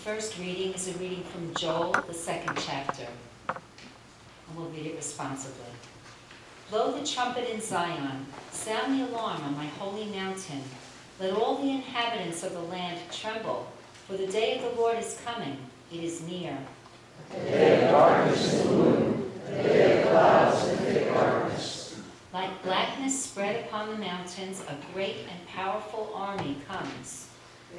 first reading is a reading from Joel, the second chapter, and we'll read it responsibly. Blow the trumpet in Zion, sound the alarm on my holy mountain. Let all the inhabitants of the land tremble, for the day of the Lord is coming, it is near. A day of darkness and gloom, a day of clouds and thick darkness. Like blackness spread upon the mountains, a great and powerful army comes.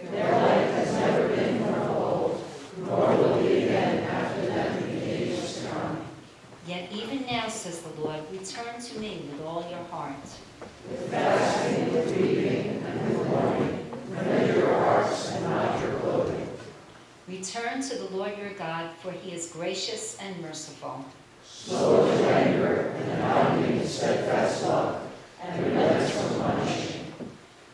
Their light has never been more old, nor will be again after them in the ages to come. Yet even now, says the Lord, return to me with all your heart. With fasting, with weeping, and with mourning, rend your hearts and not your clothing. Return to the Lord your God, for he is gracious and merciful. Slow to anger, and abounding in steadfast love, and relents from punishing.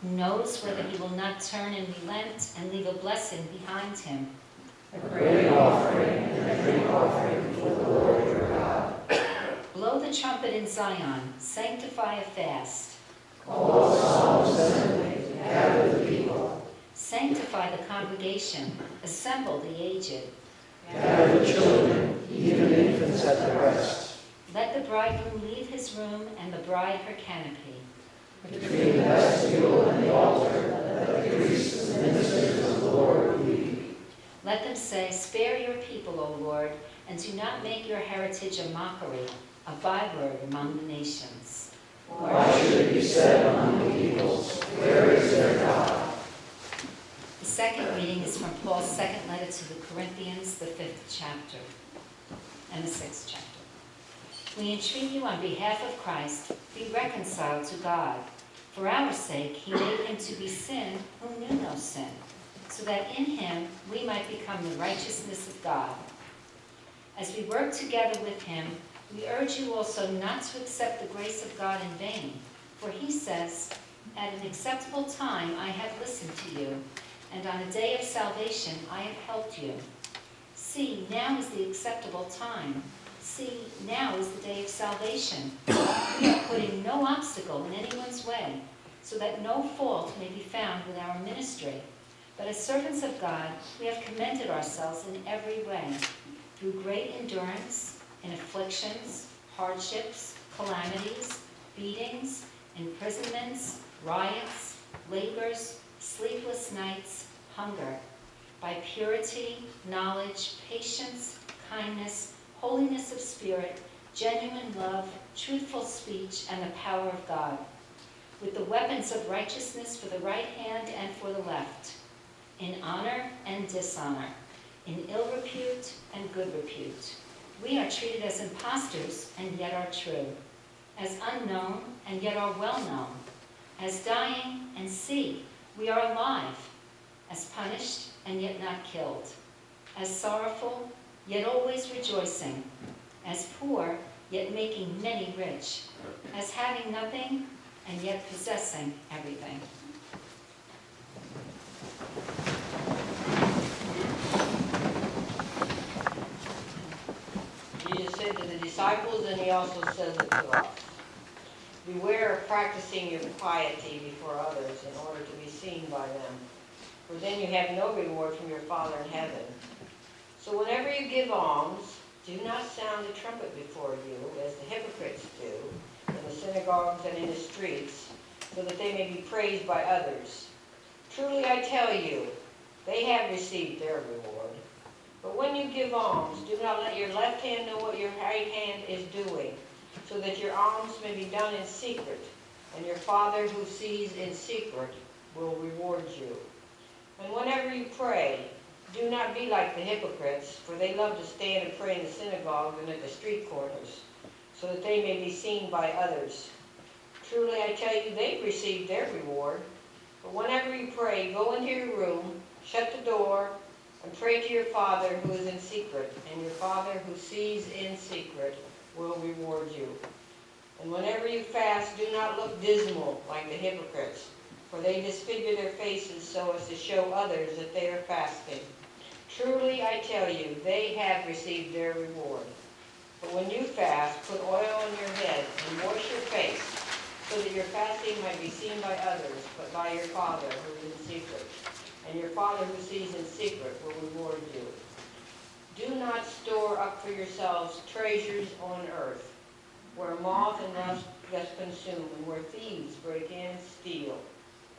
Who knows whether he will not turn and relent and leave a blessing behind him? A great offering and a drink offering for the Lord your God. Blow the trumpet in Zion, sanctify a fast. Call a solemn assembly, gather the people. Sanctify the congregation, assemble the aged. Gather the children, even infants at the breast. Let the bridegroom leave his room and the bride her canopy. Between the vestibule and the altar, let the priests and ministers of the Lord weep. Let them say, spare your people, O Lord, and do not make your heritage a mockery, a byword among the nations. Why should it be said among the peoples, where is their God? The second reading is from Paul's second letter to the Corinthians, the 5th chapter, and the 6th chapter. We entreat you on behalf of Christ, be reconciled to God. For our sake, he made him to be sin who knew no sin, so that in him we might become the righteousness of God. As we work together with him, we urge you also not to accept the grace of God in vain. For he says, at an acceptable time I have listened to you, and on a day of salvation I have helped you. See, now is the acceptable time. See, now is the day of salvation. We are putting no obstacle in anyone's way, so that no fault may be found with our ministry. But as servants of God, we have commended ourselves in every way, through great endurance, in afflictions, hardships, calamities, beatings, imprisonments, riots, labors, sleepless nights, hunger, by purity, knowledge, patience, kindness, holiness of spirit, genuine love, truthful speech, and the power of God, with the weapons of righteousness for the right hand and for the left, in honor and dishonor, in ill repute and good repute. We are treated as impostors and yet are true, as unknown and yet are well known, as dying and see, we are alive, as punished and yet not killed, as sorrowful yet always rejoicing, as poor yet making many rich, as having nothing and yet possessing everything. Jesus said to the disciples, and he also says it to us, beware of practicing your piety before others in order to be seen by them, for then you have no reward from your Father in heaven. So whenever you give alms, do not sound the trumpet before you, as the hypocrites do, in the synagogues and in the streets, so that they may be praised by others. Truly I tell you, they have received their reward. But when you give alms, do not let your left hand know what your right hand is doing, so that your alms may be done in secret, and your Father who sees in secret will reward you. And whenever you pray, do not be like the hypocrites, for they love to stand and pray in the synagogues and at the street corners, so that they may be seen by others. Truly I tell you, they've received their reward. But whenever you pray, go into your room, shut the door, and pray to your Father who is in secret, and your Father who sees in secret will reward you. And whenever you fast, do not look dismal like the hypocrites, for they disfigure their faces so as to show others that they are fasting. Truly I tell you, they have received their reward. But when you fast, put oil on your head and wash your face, so that your fasting might be seen by others, but by your Father who is in secret. And your Father who sees in secret will reward toward you. Do not store up for yourselves treasures on earth, where moth and rust doth consume, and where thieves break in and steal.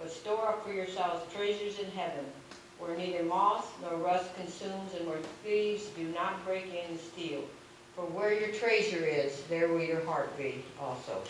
But store up for yourselves treasures in heaven, where neither moth nor rust consumes, and where thieves do not break in and steal. For where your treasure is, there will your heart be also.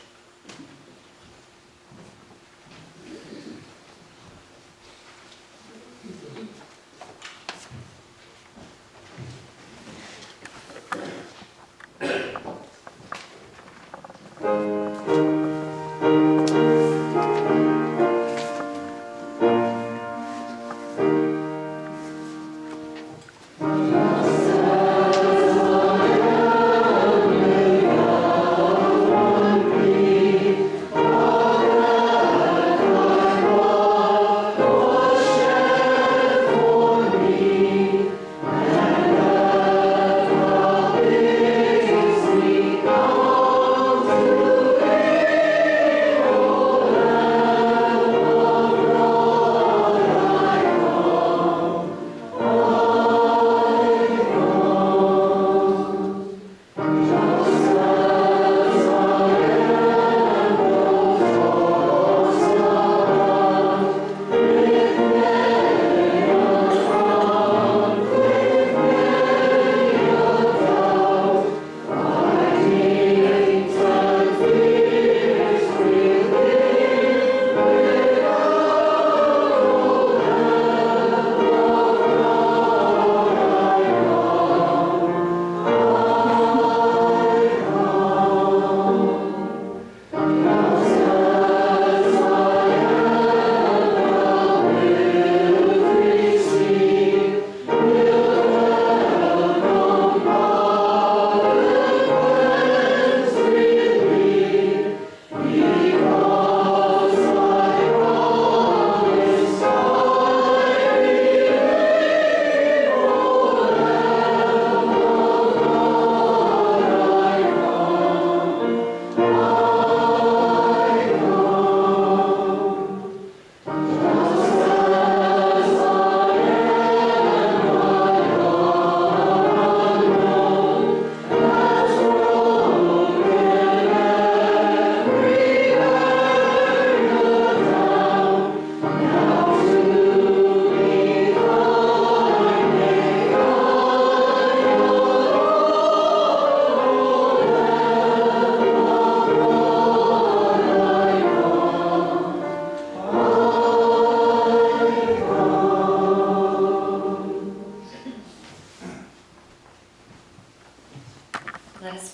Let us